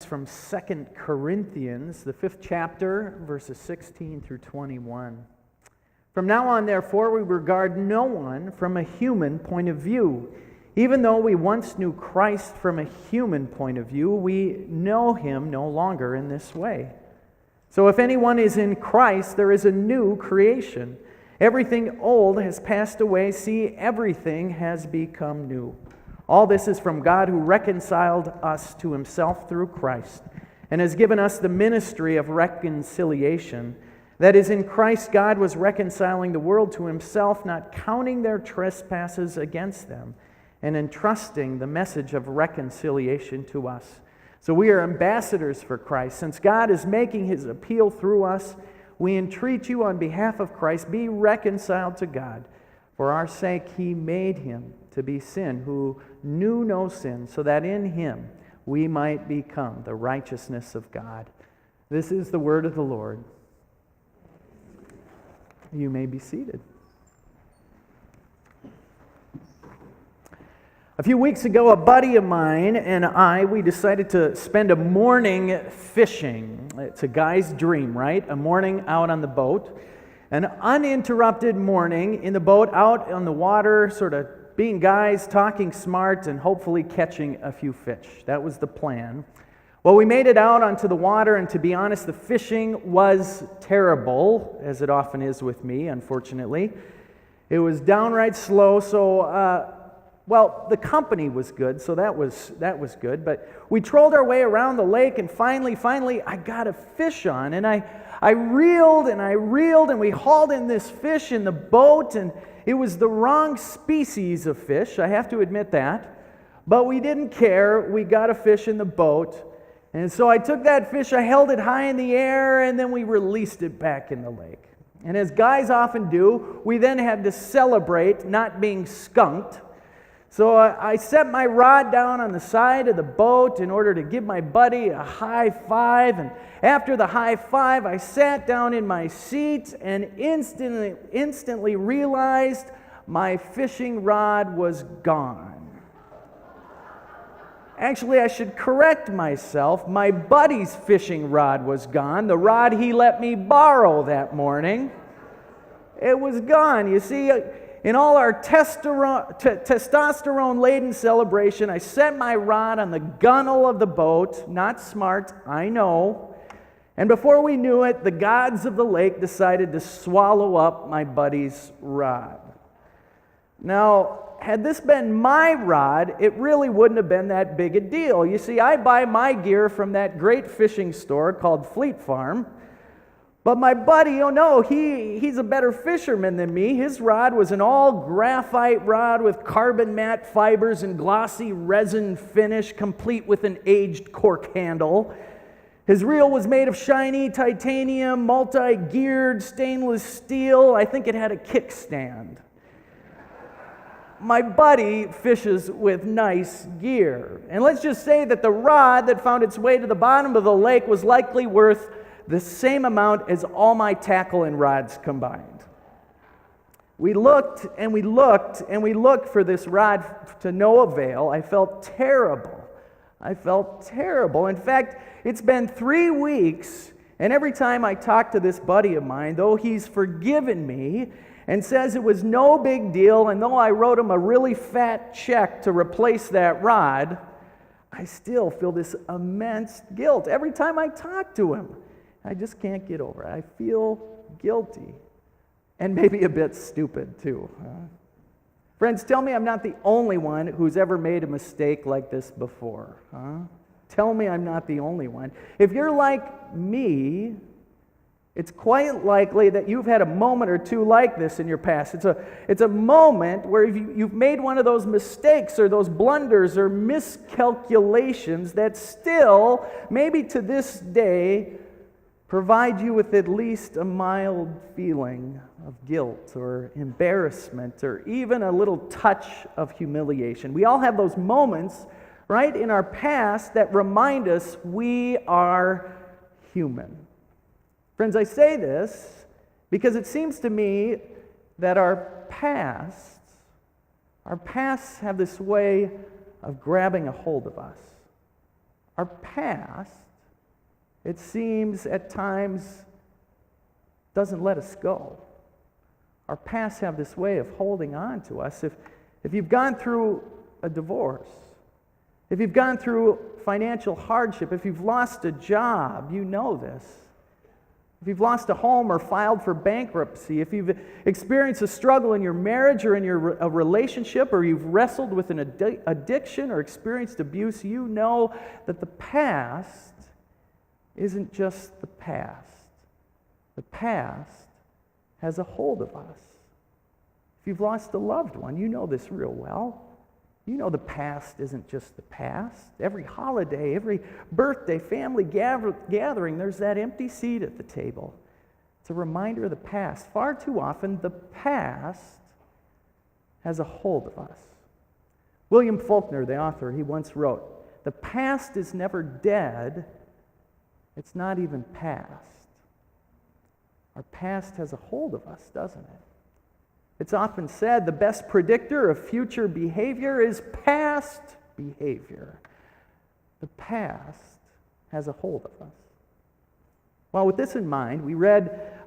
from 2 Corinthians, the 5th chapter, verses 16 through 21. From now on, therefore, we regard no one from a human point of view. Even though we once knew Christ from a human point of view, we know him no longer in this way. So if anyone is in Christ, there is a new creation. Everything old has passed away. See, everything has become new. All this is from God, who reconciled us to himself through Christ and has given us the ministry of reconciliation. That is, in Christ, God was reconciling the world to himself, not counting their trespasses against them, and entrusting the message of reconciliation to us. So we are ambassadors for Christ. Since God is making his appeal through us, we entreat you on behalf of Christ, be reconciled to God. For our sake he made him to be sin, who knew no sin, so that in him we might become the righteousness of God. This is the word of the Lord. You may be seated. A few weeks ago, a buddy of mine and we decided to spend a morning fishing. It's a guy's dream, right? A morning out on the boat. An uninterrupted morning in the boat, out on the water, sort of being guys, talking smart, and hopefully catching a few fish. That was the plan. Well, we made it out onto the water, and to be honest, the fishing was terrible, as it often is with me, unfortunately. It was downright slow, so the company was good, so that was good. But we trolled our way around the lake, and finally, I got a fish on. And I reeled, and we hauled in this fish in the boat, and it was the wrong species of fish, I have to admit that. But we didn't care. We got a fish in the boat. And so I took that fish, I held it high in the air, and then we released it back in the lake. And as guys often do, we then had to celebrate not being skunked. So I set my rod down on the side of the boat in order to give my buddy a high five. And after the high five, I sat down in my seat and instantly realized my fishing rod was gone. Actually, I should correct myself. My buddy's fishing rod was gone. The rod he let me borrow that morning, it was gone. You see, in all our testosterone-laden celebration, I set my rod on the gunnel of the boat. Not smart, I know. And before we knew it, the gods of the lake decided to swallow up my buddy's rod. Now, had this been my rod, it really wouldn't have been that big a deal. You see, I buy my gear from that great fishing store called Fleet Farm. But my buddy, oh no, he's a better fisherman than me. His rod was an all-graphite rod with carbon matte fibers and glossy resin finish, complete with an aged cork handle. His reel was made of shiny titanium, multi-geared stainless steel. I think it had a kickstand. My buddy fishes with nice gear. And let's just say that the rod that found its way to the bottom of the lake was likely worth the same amount as all my tackle and rods combined. We looked and we looked and we looked for this rod to no avail. I felt terrible. In fact, it's been 3 weeks, and every time I talk to this buddy of mine, though he's forgiven me and says it was no big deal, and though I wrote him a really fat check to replace that rod, I still feel this immense guilt. Every time I talk to him, I just can't get over it. I feel guilty, and maybe a bit stupid too. Friends, tell me I'm not the only one who's ever made a mistake like this before. Tell me I'm not the only one. If you're like me, it's quite likely that you've had a moment or two like this in your past. It's a moment where you've made one of those mistakes or those blunders or miscalculations that still, maybe to this day, provide you with at least a mild feeling of guilt or embarrassment or even a little touch of humiliation. We all have those moments, right, in our past that remind us we are human. Friends, I say this because it seems to me that our pasts have this way of grabbing a hold of us. Our past, it seems at times, doesn't let us go. Our pasts have this way of holding on to us. If you've gone through a divorce, if you've gone through financial hardship, if you've lost a job, you know this. If you've lost a home or filed for bankruptcy, if you've experienced a struggle in your marriage or in a relationship, or you've wrestled with an addiction or experienced abuse, you know that the past isn't just the past. The past has a hold of us. If you've lost a loved one, you know this real well. You know the past isn't just the past. Every holiday, every birthday, family gathering, there's that empty seat at the table. It's a reminder of the past. Far too often, the past has a hold of us. William Faulkner, the author, he once wrote, "The past is never dead. It's not even past." Our past has a hold of us, doesn't it? It's often said the best predictor of future behavior is past behavior. The past has a hold of us. Well, with this in mind, we read